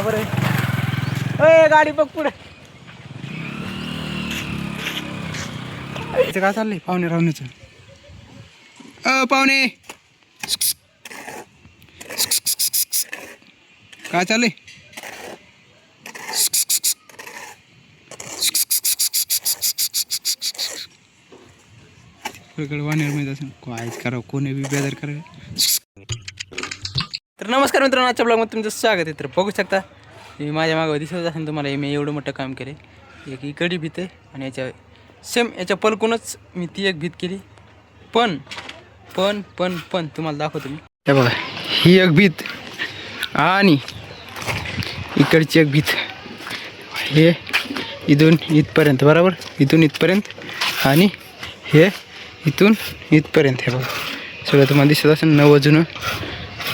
बरं अय गाडी बघ पुढे. काय चाललंय पाहुणे रावण्याचं? पाहुणे काय चाललंय? वानेर माहित असेल कायच करावं, कोणी बी बेदर करावं. तर नमस्कार मित्रांनो, आजच्या ब्लॉगमध्ये तुमचं स्वागत आहे. तर बघू शकता मी माझ्या मागं दिसत असेल तुम्हाला, मी एवढं मोठं काम केले. एक इकडची भीत आहे आणि याच्या सेम याच्या पलकूनच मी ती एक भीत केली. पण तुम्हाला दाखवतो मी. हे बघा, ही एक भीत आणि इकडची एक भीत. हे इथून इथपर्यंत बरोबर, इथून इथपर्यंत आणि हे इथून इथपर्यंत. हे बघा सगळं तुम्हाला दिसत असेल, नवं जुनं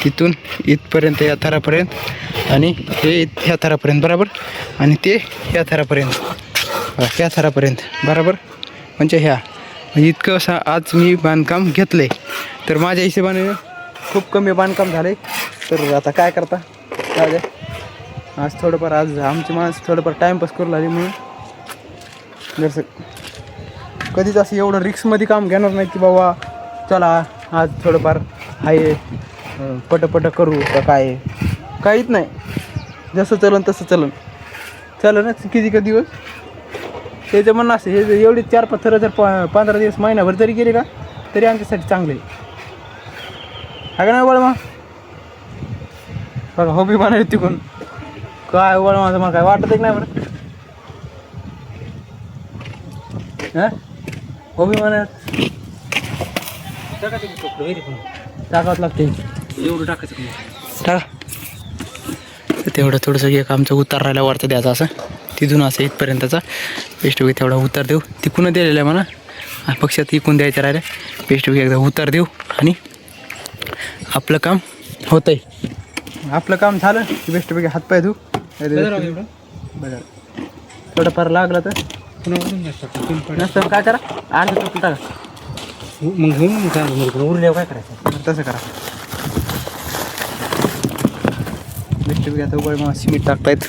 तिथून इथपर्यंत या थरापर्यंत आणि हे ह्या थरापर्यंत बरोबर, आणि ते ह्या थरापर्यंत, ह्या थरापर्यंत बरोबर. म्हणजे ह्या इतकं असं आज मी बांधकाम घेतलं आहे. तर माझ्या हिशोबाने खूप कमी बांधकाम झालं आहे. तर आता काय करता, काय द्या आज थोडंफार, आज आमची माणसं थोडंफार टाईमपास करू लागली. म्हणून जसं कधीच असं एवढं रिक्समध्ये काम घेणार नाही की बाबा चला आज थोडंफार आहे पटपट करू का काय, काहीच नाही. जसं चलन तसं चलनच किती दिवस. त्याचं म्हणणं असं, हे एवढे 4-5 थरं जर 15 दिवस महिनाभर जरी गेले का तरी आमच्यासाठी चांगले आहे का नाही वळ. मग बघा हॉबी बनायला तिकून काय वळ माझं, मला काय वाटत एक नाही बरं. हां हॉबी बनायला टाकावंच लागते. एवढं टाकायचं टाका. तेवढं थोडंसं एक आमचं उतार राहिला वरचा द्यायचा, असं तिथून असं इथपर्यंतचा पेस्टवेग तेवढा उतार देऊ. तिकून दिलेलं आहे म्हणा, पक्षात इकून द्यायचं राहिलं. पेस्टवेग एकदा उतार देऊ आणि आपलं काम होतं आहे. आपलं काम झालं की पेस्टवेग हातपाय धू. बरं थोडंफार लागलं तर नसतं काय करा, अर्धा टोपलं टाका. मग घेऊन उरल्यावर काय करायचं, तसं करा. पेस्टवेग आता उघड मग सिमेंट टाकतायत.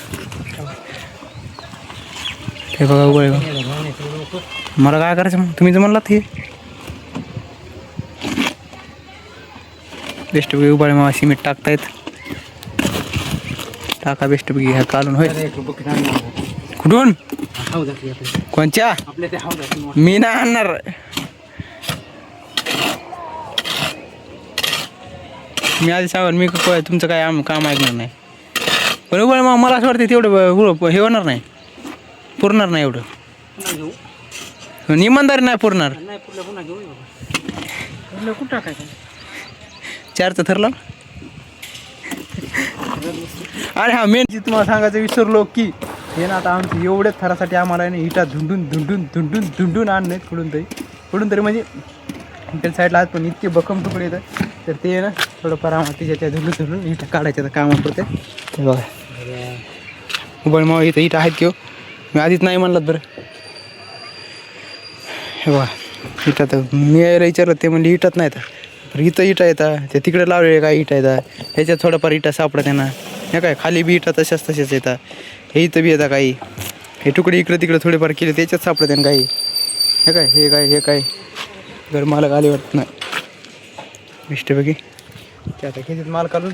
हे बघा उघड, मला काय करायचं मग, तुम्ही जर म्हणलात हे पेस्टवेग उघड मग सिमेंट टाकतायत. टाका पेस्टवेग ह्या काढून. होय कुठून, कोणच्या, मी नाही आणणार. मी आधी सांगून मी तुमचं काय काम ऐकणार नाही. बरोबर मग मला असं वाटतं तेवढं हे होणार नाही, पुरणार नाही एवढं. इमानदारी नाही पुरणार. कुठं टाकायचं 4चं थरलं. अरे हा मेन जी तुम्हाला सांगायचं विसरलो की हे ना, आता आमच्या एवढ्याच थरासाठी आम्हाला नाही इटा धुंडून आणण्यात कुठून तरी म्हणजे त्या साईडला आज पण इतके बकम तुकडे येतात. तर ते ना थोडंफार आम्हाला तिच्या धुंडून इटा काढायच्या कामात पडते. हे बघा उबळ मग इथं इटा आहेत किंवा मी आधीच नाही म्हणलं बरं. हे बघा इटा तर मी यायला विचारलं, ते म्हणजे इटाच नाही तर इथं इटा येतात, ते तिकडे लावलेले काय इटा येतात. ह्याच्यात थोडंफार इटा सापडत आहे ना. हे काय खाली बी इटा तशाच येतात. हे इथं बी येतात काही. हे तुकडे इकडे तिकडे थोडेफार केले त्याच्यात सापडत आहे ना काही. हे काय घर मालक आले वाटत नाही. बेस्टपैकी ते आता घेतात माल काढून.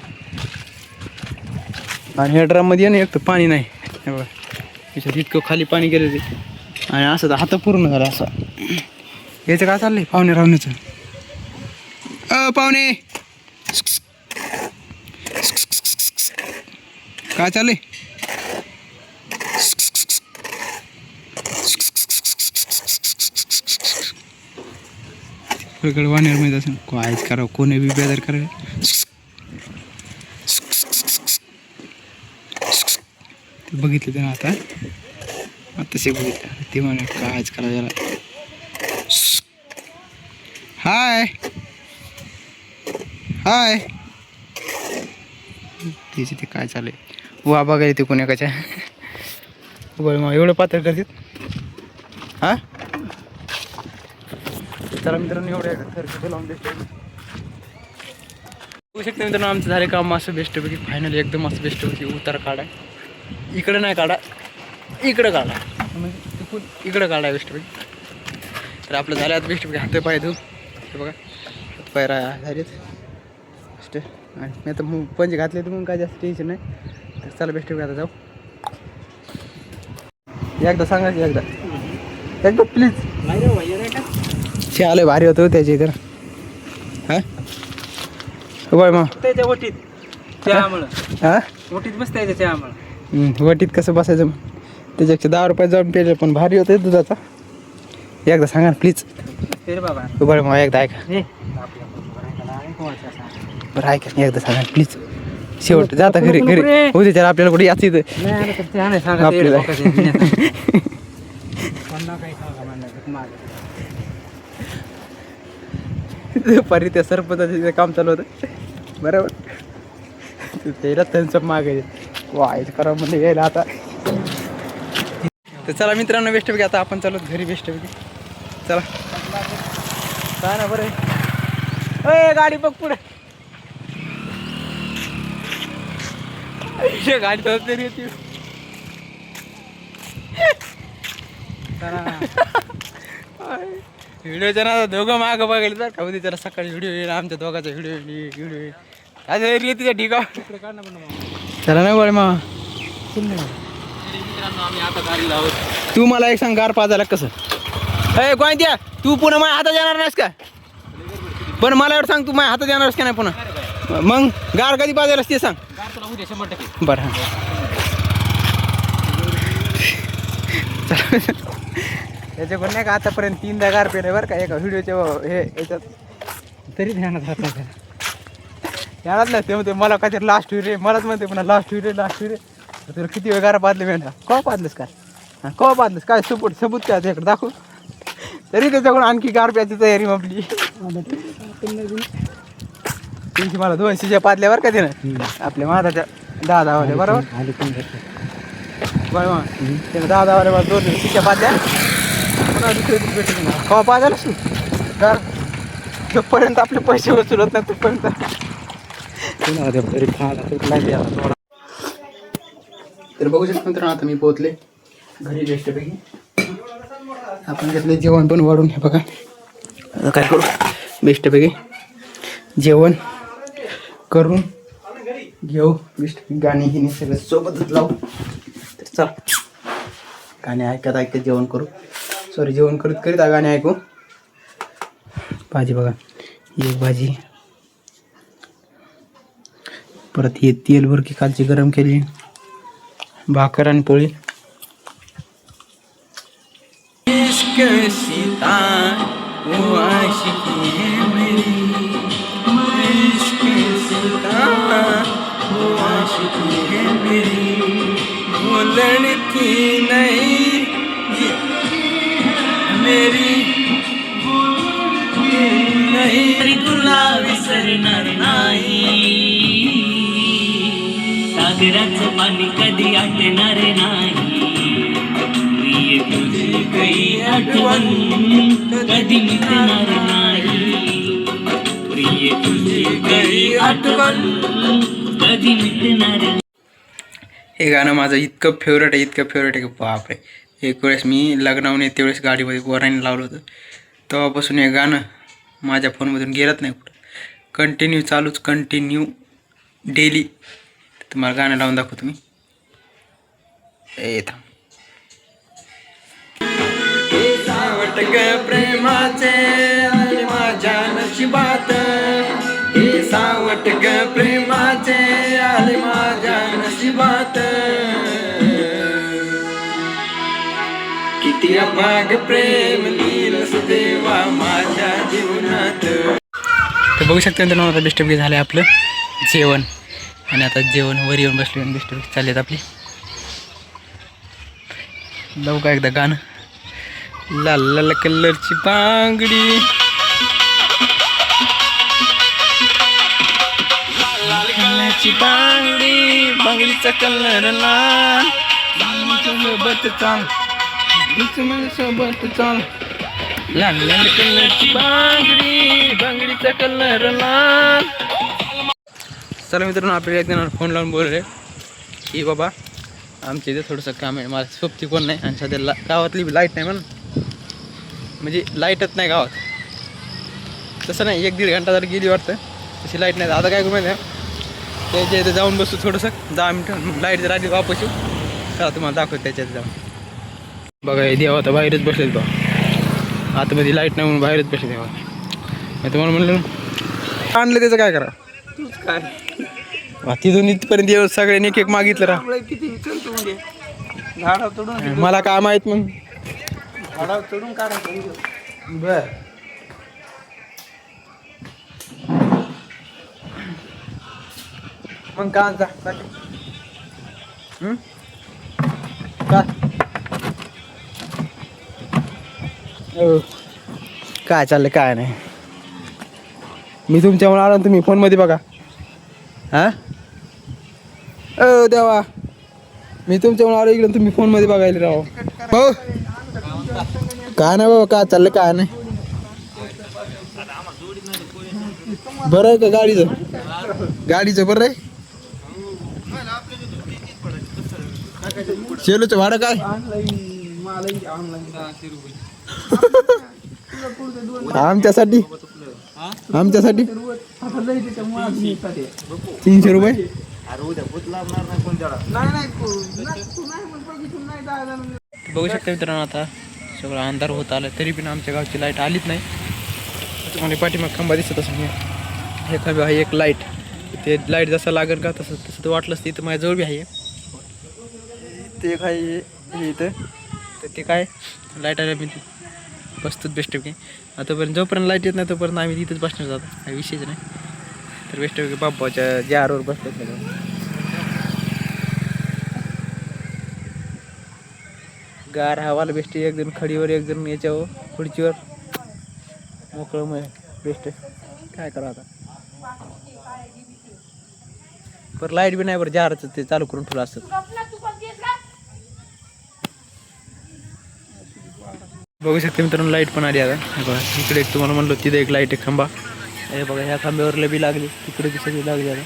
आणि ह्या ड्रममध्ये ना एक तर पाणी नाही. हे बघा त्याच्यात इतकं खाली पाणी गेलं ते, आणि असं तर हात पूर्ण झालं असं. याचं काय चाललंय पाहुणे रावण्याचं? पाहुणे काय चाललंय? वानेर माहीत असेल कायच करावं, कोणी बी बेदर करावं. ते बघितलं त्यानं आता ते बघितलं ते म्हणे कायच करावं याला. हाय तिचे ते काय चालू आहे वा बघायला ते कोणी एकाच्या. मग एवढं पातळ करतात. हां चला मित्रांनो, एवढं खर्च लावून देतो. बघू शकता मित्रांनो, आमचं झाले काम असं बेस्टपैकी फायनली एकदम असं बेस्टपैकी उतार काढाय. इकडं नाही काढा, इकडं काढा, म्हणजे तिकून इकडं काढा वेस्टपैकी. तर आपलं झालं आता वेस्टपैकी हात पाय धुवून. हे बघा हात पाय झालेत बेस्ट. आणि मी आता पंच घातले तर मग काय जास्त टेन्शन नाही. तर चला बेस्टपैकी आता जाऊ. एकदा सांगा की एकदा प्लीज. शे आलं भारी होतं त्याच्या इथं. हां बरं मग त्याच्या वटीत चहामुळं हां वटीत बसतं त्याच्या चहामुळं. वटीत कसं बसायचं मग. त्याच्यापेक्षा 10 रुपये जाऊन पेलं पण भारी होतं दुधाचा. एकदा सांगा ना प्लीज. ते रे बाबा बरं मग एकदा ऐका. हे बरं ऐका एकदा सांगा प्लीज. शेवट जाता घरी उद्या त्याला आपल्याला कुठे याच इथं आपल्याला. दुपारी त्या सरपंचाचं तिथं काम चालू होतं बरोबर. त्याला त्यांचं मागे वाईट करा म्हणजे यायला आता. तर चला मित्रांनो बेस्टपैकी आता आपण चालू घरी बेस्टपैकी. चला काय ना बरं. अय गाडी बघ पुढे. गाडी तर तरी येते. व्हिडिओच्या ना दोघं मागं बघायला तर का त्याला सकाळी व्हिडिओ येईल आमच्या दोघांचा व्हिडिओ येईल. आज येते ढिगा चला ना बरं मग. आम्ही आता गाडीला आहोत. तू मला एक सांग गार पाजायला कसं. अय गोंद्या तू पुन्हा माझ्या हातात येणार नाहीस का. पण मला एवढं सांग तू माझ्या हातात येणारच का नाही पुन्हा. मग गार कधी पाजायलास ते सांग. उद्या 100%. बरं हां त्याच्याकडून नाही का आतापर्यंत 3दा गार पेले बरं का एका व्हिडिओच्या हे याच्यात. तरी ध्यानात राहत नाही. यालाच नाही ते म्हणते मला काहीतरी लास्ट होईल रे. मलाच म्हणते पुन्हा लास्ट होईल रे. तुला किती वेळ गारा पाजले मेंढा. कवा पाजलंस काय. हां कवा पाजलंस काय सबूत काय त्याच्याकडे दाखव. तरी त्याच्याकडून आणखी गार प्यायची तयारी आपली. तीनशे मला 200 पाजल्यावर का त्यानं आपल्या माझाच्या 10 वाले बरोबर. बरं मग त्यानं 10 वाले मला 200 पाजल्या. पुन्हा दुसरे भेटून कवा पाजायलास तू गार. जोपर्यंत आपले पैसे वसूल होत नाही तोपर्यंत. तर बघू शकतो मित्रांनो आता मी पोहोचले घरी बेस्टपैकी. आपण घेतलं जेवण पण वाढून. हे बघा आता काय करू बेस्टपैकी जेवण करून घेऊ बेस्टपैकी. गाणी गिणी सगळं सोबतच लावू. तर चला गाणे ऐकत जेवण करू. सॉरी जेवण करीत गाणे ऐकू. भाजी बघा एक भाजी. परत हे तेल की कालची गरम केली भाकर आणि पोळी. तरी तुला विसरणार नाही. सागराचं पाणी कधी आटणार नाही. प्रिय तुझी काही आठवण कधी मिटणार नाही. प्रिय तुझी काही आठवण कधी मिटणार नाही. हे गाणं माझं इतकं फेवरेट आहे की बापरे. एक वेळेस मी लग्नावून येते वेळेस गाडीमध्ये गोराने लावलं होतं. तेव्हापासून हे गाणं माझ्या फोनमधून गेलंच नाही कुठं. Continue daily. तुम्हाला गाणं लावून दाखवतो मी. थांब. सावट ग प्रेमाचे आले माझ्या नशिबात. हे सावट ग प्रेमाचे आले माझ्या नशिबात. किती अभाग प्रेम लिहिलंस देवा माझ्या जीवनात. तर बघू शकता मित्रांनो आता बेस्टपैकी झालं आहे आपलं जेवण. आणि आता जेवण वर येऊन बसले आणि बेस्टपैकी चाललेत आपली. लावू का एकदा गाणं. लाल लाल कलरची बांगडी. कलरची बांगडी बांगडीचा कलर लाल. सोबत चाल सोबत चाल. लाल लाल कलरची बांगडी बांगडीचा कलर लाल. चला मित्रांनो आपल्याला एकदा फोन लावून बोलले की बाबा आमच्या इथे थोडंसं काम आहे, मला सोबती कोण नाही आणि सध्या गावातली लाईट नाही म्हणून, म्हणजे लाईटच नाही गावात. तसं नाही 1-1.5 घंटा जर गेली वाटतं तशी लाईट नाही. आता काय करू माहिती आहे, त्याच्या इथे जाऊन बसू थोडंसं 10 मिनटं, लाईट जर आली वापस येऊ चला तुम्हाला दाखवतो त्याच्यात जाऊन. बघा हे देवा आता बाहेरच बसलेत बा, आतमध्ये लाईट नाही म्हणून बाहेरच बसले देवा. मी तुम्हाला म्हणलं आणलं त्याचं काय करा, तूच काय तिथून इथपर्यंत येऊ सगळ्यांनी एक मागितलं राहा. किती विचारतो म्हणजे झाडा तोडून मला काय माहीत मग. झाडा तोडून काढायचं. बर मग का जा का काय चाललंय काय नाही. मी तुमच्यामुळे आलो तुम्ही फोनमध्ये बघा. हा देवा मी तुमच्यामुळे आलो इकडे तुम्ही फोनमध्ये बघायला राहो. हो काय नाही बाबा काय चाललंय काय नाही. बरं आहे का गाडीचं बरं आहे. शेलूचं भाडं काय आमच्यासाठी 300 रुपये. बघू शकता मित्रांनो आता सगळं अंधार होत आलं तरी पण आमच्या गावची लाईट आलीच नाही. तुम्हाला पाठीमाग खांबा दिसत असं हे खांबा आहे एक लाईट, ते लाईट जसं लागेल का तसं तसं वाटलंच. इथं माझ्याजवळ बी आहे ते एक आहे हे इथं, तर ते काय लाईट आल्या मी बसतोच बेस्टपैकी. आतापर्यंत जोपर्यंत लाईट येत नाही तोपर्यंत आम्ही तिथंच बसणार जातो, काही विषयच नाही. तर बेस्टपैकी बाप्पाच्या जारवर बसलेत सगळं. गार हवाला बेस्ट, एक जण खडीवर एक जण याच्यावर खुर्चीवर मोकळं मग बेस्ट. काय करा आता बरं लाईट बी नाही बरं जारचं ते चालू करून ठेवलं असतं. बघू शकते मित्रांनो लाईट पण आली आता. बघा इकडे एक तुम्हाला म्हणलो तिथे एक लाईट आहे खांबा, हे बघा ह्या खांब्यावर बी लागली, तिकडे बी सगळी लागली आता.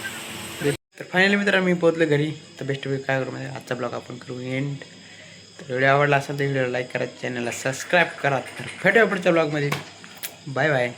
तर फायनली मित्रांनो मी पोहोचलो घरी. तर बेस्ट काय करू म्हणजे आजचा ब्लॉग आपण करू एंड. तर व्हिडिओ आवडला असेल तर व्हिडिओला लाईक करा, चॅनलला सबस्क्राईब करा. तर भेटूया पुढच्या ब्लॉगमध्ये. Bye bye.